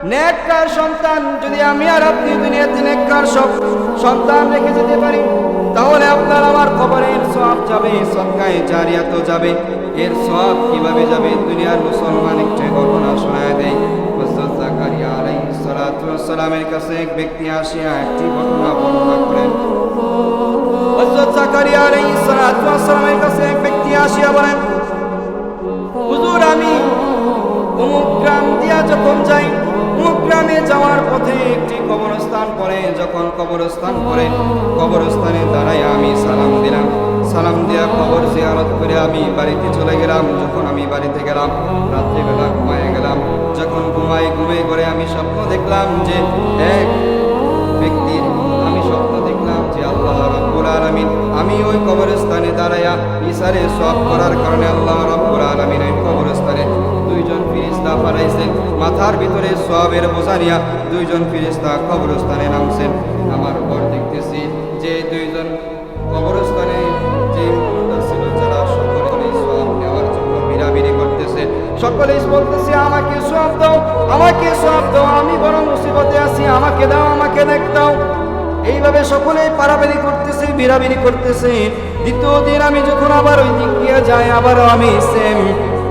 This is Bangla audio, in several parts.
নেককার সন্তান যদি আমি আর আপনি দুনিয়াতে নেককার সব সন্তান রেখে যেতে পারি, তাহলে আপনার আমার কবরের সওয়াব যাবে, সদকায়ে জারিয়া তো যাবে। এর সওয়াব কিভাবে যাবে? দুনিয়ার মুসলমান একটি ঘটনা শোনায় দেয়। হযরত জাকারিয়া আলাইহিস সালাতু ওয়াস সালামের কাছে এক ব্যক্তি আসিয়া একটি ঘটনা বর্ণনা করেন। হযরত জাকারিয়া আলাইহিস সালাতু ওয়াস সালামের কাছে এক ব্যক্তি আসিয়া বলেন, হুজুর, আমি অমুক গ্রাম দিয়া যখন যাই, অমুক গ্রামে যাওয়ার পথে একটি কবরস্থান পড়ে। যখন কবরস্থান পড়ে, কবরস্থানে দাঁড়ায় আমি সালাম দিলাম। সালাম দিয়া কবর জিয়ারত করে আমি বাড়িতে চলে গেলাম। যখন আমি বাড়িতে গেলাম, রাত্রিবেলা ঘুমায় গেলাম। যখন ঘুমিয়ে করে আমি স্বপ্ন দেখলাম যে এক ব্যক্তির, আমি স্বপ্ন দেখলাম যে আল্লাহ রাব্বুল আলামিন, আমি ওই কবরস্থানে দাঁড়ায়া ইসারে সওয়াব করার কারণে আল্লাহ রাব্বুল আলামিন ওই কবরস্থানে দুইজন ফেরেশতা পাঠাইছেন। মাথার ভিতরে সওয়াবের বোঝা নিয়া দুইজন ফেরেশতা কবরস্থানে নামছেন। আমার পর দেখতেছি যে দুইজন কবরস্থানে যে ছিল, যারা সকলেই সওয়াব নেওয়ার জন্য বিড়াবিড়ি করতেছে। সকলেই বলতেছে, আমাকে সওয়াব দাও, আমাকে সওয়াব দাও, আমি বড় মুসিবতে আছি, আমাকে দাও, আমাকে দাও। এইভাবে সকলে পারাপারি করতেছে, বিড়াবিড়ি করতেছে। দ্বিতীয় দিন আমি যখন আবার ওই দিক দিয়ে যাই, আবারও আমি সেম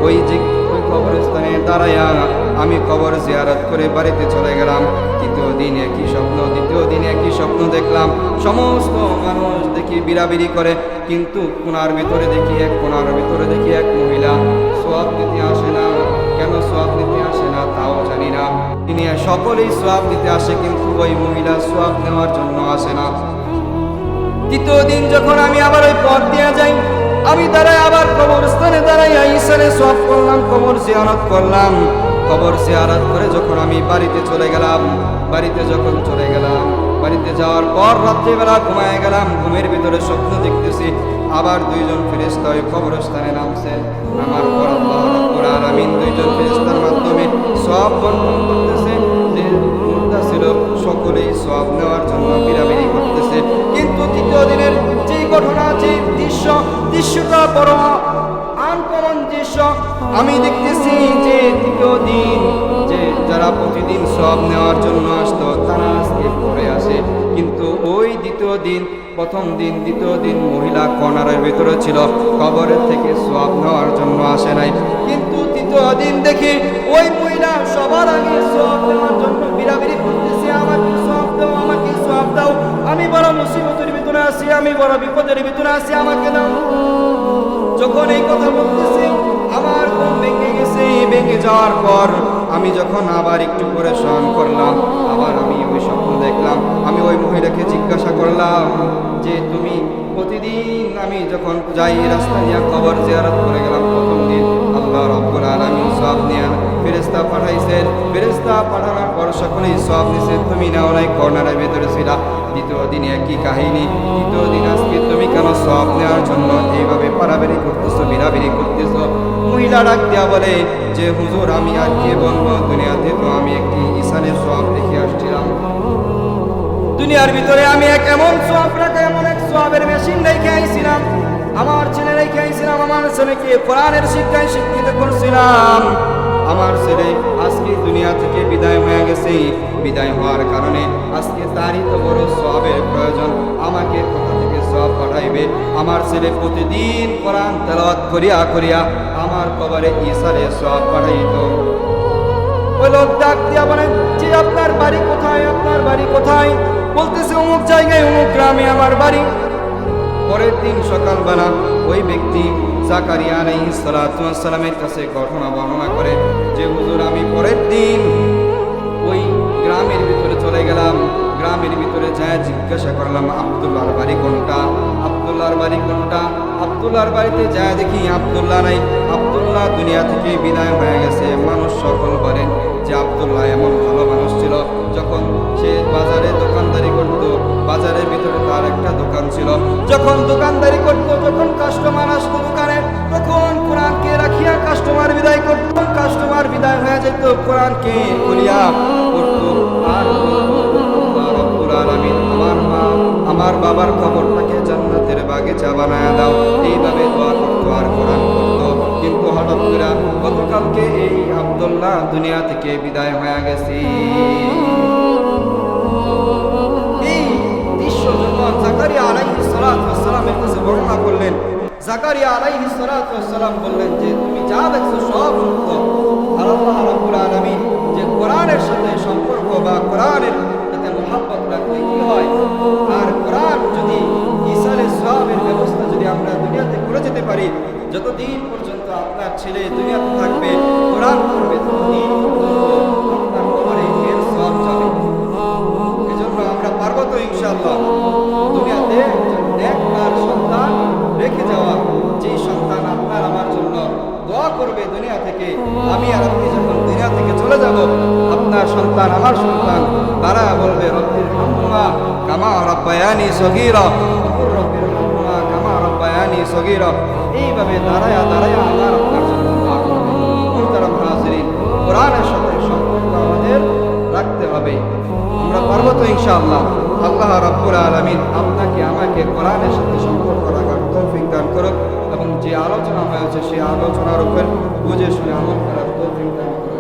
ওই কবরস্থানে দাঁড়াইয়া আমি কবর জিয়ারত করে বাড়িতে চলে গেলাম। দ্বিতীয় দিন একই স্বপ্ন দেখলাম। সমস্ত মানুষ দেখি বিড়াবিড়ি করে, কিন্তু কোণার ভিতরে দেখি এক মহিলা সওয়াব দিতে আসে না। কেন সওয়াব দিতে আসে না তাও জানি না। তিনি সকলেই সওয়াব দিতে আসে, কিন্তু ওই মহিলা সওয়াব নেওয়ার জন্য আসে না। তৃতীয় দিন যখন আমি আবার ওই পথ দিয়ে যাই, আমি দাঁড়াই আবার কবরস্থানে দাঁড়াইয়া ইসারে সওয়াব করলাম, কবর জিয়ারত করলাম। কবর জিয়ারত করে যখন আমি বাড়িতে চলে গেলাম, বাড়িতে যাওয়ার পর রাত্রিবেলা ঘুমায় গেলাম। ঘুমের ভিতরে স্বপ্ন দেখতেছি আবার দুইজন ফেরেশতা ওই কবরস্থানে নামছেন। আমার পর আল্লাহ রাব্বুল আলামিন দুইজন ফেরেশতার মাধ্যমে সওয়াব বন্টন করতেছে। যে মুর্দা ছিল সকলেই সওয়াব নেওয়ার জন্য বিড়াবিড়ি করতেছে। কিন্তু তৃতীয় দিনের যে ঘটনা, যে দৃশ্যটা বড় আনকমন দৃশ্য। আমি দেখতেছি যে তৃতীয় দিন যে যারা প্রতিদিন সওয়াব নেওয়ার জন্য আসতো, তারা আজকে পড়ে আসে। কিন্তু ওই দ্বিতীয় দিন মহিলা কর্নারের ভিতরে ছিল, কবরের থেকে সওয়াব নেওয়ার জন্য আসে নাই। কিন্তু তৃতীয় দিন দেখি ওই মহিলা সবার আগে সওয়াব নেওয়ার জন্য বিড়াবিড়ি করতেছে, আমাকে সওয়াব দাও, আমাকে সওয়াব দাও, আমি বড় মুসিবতের ভিতরে আছি, আমি বড় বিপদের ভিতরে আছি, আমাকে দাও। যখন এই কথা বলতেছি, আমার ঘুম ভেঙে গেছে। ভেঙে যাওয়ার পর আমি যখন আবার একটু করে শয়ন করলাম, আবার আমি ওই স্বপ্ন দেখলাম। আমি ওই মহিলাকে জিজ্ঞাসা করলাম যে তুমি প্রতিদিন, আমি যখন যাই রাস্তা নিয়ে কবর জিয়ারত করে গেলাম, প্রথম দিন আল্লাহ রাব্বুল আলামিন সওয়াব নিয়ে ফেরেশতা পাঠাইছেন। ফেরেশতা পাঠানোর পর সকলেই সওয়াব নিছে, তুমি নাও নাই, কর্নারের ভেতরে ছিলা। দ্বিতীয় দিন একই কাহিনী। তৃতীয় দিন আজকে তুমি কেন সওয়াব নেওয়ার জন্য এইভাবে পারাবারি করতেছো, বিড়াবিড়ি করতেছো? মহিলা ডাক দিয়া বলে যে হুজুর, আমি আর কে বলবো, দুনিয়াতে তো আমি একটি ইসানের সওয়াব দেখে আসছিলাম। দুনিয়ার ভিতরে আমি এমন সওয়াব রাখা, এমন এক সওয়াবের মেশিন রেখে আইছিলাম। আমার ছেলে রেখে আইছিলাম, আমার ছেলেকে কোরআনের শিক্ষায় শিক্ষিত করছিলাম। আমার ছেলে আজকে দুনিয়া থেকে বিদায় হয়ে গেছে। বিদায় হওয়ার কারণে আজকে তারই তো বড় সওয়াবের প্রয়োজন। আমাকে কোথা থেকে সওয়াব পাঠাইবে? আমার ছেলে প্রতিদিন কোরআন তেলাওয়াত করিয়া আমার কবরে ইসারে সওয়াব পাঠাইত। ওই লোক ডাক দিয়া বলেন যে আপনার বাড়ি কোথায়, আপনার বাড়ি কোথায়? বলতেছে অমুক জায়গায়, অমুক গ্রামে আমার বাড়ি। পরের দিন সকালবেলা ওই ব্যক্তি জাকারিয়া আলাইহিস সালাতু ওয়াস সালামের কাছে ঘটনা বর্ণনা করে যে হুজুর, আমি পরের দিন ওই গ্রামের ভিতরে চলে গেলাম। গ্রামের ভিতরে যায় জিজ্ঞাসা করলাম আব্দুল্লাহর বাড়ি কোনটা, আব্দুল্লাহর বাড়ি কোনটা? আব্দুল্লাহর বাড়িতে যায় দেখি আব্দুল্লাহ নাই। আব্দুল্লাহ দুনিয়া থেকে বিদায় হয়ে গেছে। মানুষ সকল বলেন যে আব্দুল্লাহ এমন ভালো মানুষ ছিল, যখন সে বাজারে দোকানদারি করত, বাজারের ভিতরে তার একটা দোকান ছিল। যখন দোকানদারি করত, যখন কাস্টমার আসতো দোকানে, তখন কোরআনকে রাখিয়া কাস্টমার বিদায় করত। কাস্টমার বিদায় হয়ে যেত, কোরআনকে খুলিয়া পড়ত আর আল্লাহ রাব্বুল আলামিন আমার বাবার কবরটাকে জান্নাতের বাগিচা বানায়া দাও, এইভাবে দোয়া করতো আর কোরআন পড়তো। কিন্তু হঠাৎ করে গতকালকে এই আব্দুল আলহামদুলিল্লাহ দুনিয়া থেকে বিদায় হয়ে গেছি। এই দৃশ্য যখন জাকারিয়া আলাইহিস সালাতু ওয়াস সালামের কাছে বর্ণনা করলেন, জাকারিয়া আলাইহিস সালাতু ওয়াস সালাম বললেন যে তুমি যা দেখছো সব সত্য। আর আল্লাহ রাব্বুল আলামিন যে কোরআনের সাথে সম্পর্ক বা কোরআনের সাথে মহব্বত রাখলে কি হয়, আর কোরআন যদি ঈসালের সওয়াবের ব্যবস্থা যদি আমরা দুনিয়াতে করে যেতে পারি, যতদিন পর্যন্ত আপনার ছেলে দুনিয়াতে থাকবে কোরআন পড়বে ততদিন পর্যন্ত আপনার কবরে এর সওয়াব যাবে। এজন্য আমরা পারবো তো ইনশাআল্লাহ দুনিয়াতে একজন নেককার সন্তান রেখে যাওয়া, যে সন্তান আপনার আমার জন্য দোয়া করবে দুনিয়া থেকে। আমি আর আপনি যখন দুনিয়া থেকে চলে যাব, আপনার সন্তান আমার সন্তান তারা বলবে রব্বির হামহুমা কামা রাব্বায়ানি সগীরা, রব্বির হামহুমা কামা রাব্বায়ানি সগীরা। এইভাবে দাঁড়ায় আমার আপনার জন্য দোয়া করবে। মুহতারাম হাজিরিন, কোরআনের সাথে সম্পর্ক আমাদের রাখতে হবে। আমরা পারবো তো ইনশাআল্লাহ। আল্লাহ রাব্বুল আলামিন আপনাকে আমাকে কোরআনের সাথে সম্পর্ক রাখার তৌফিক দান করুক এবং যে আলোচনা হয়েছে সেই আলোচনার উপর বুঝে শুনে আমল করার তৌফিক দান করুক।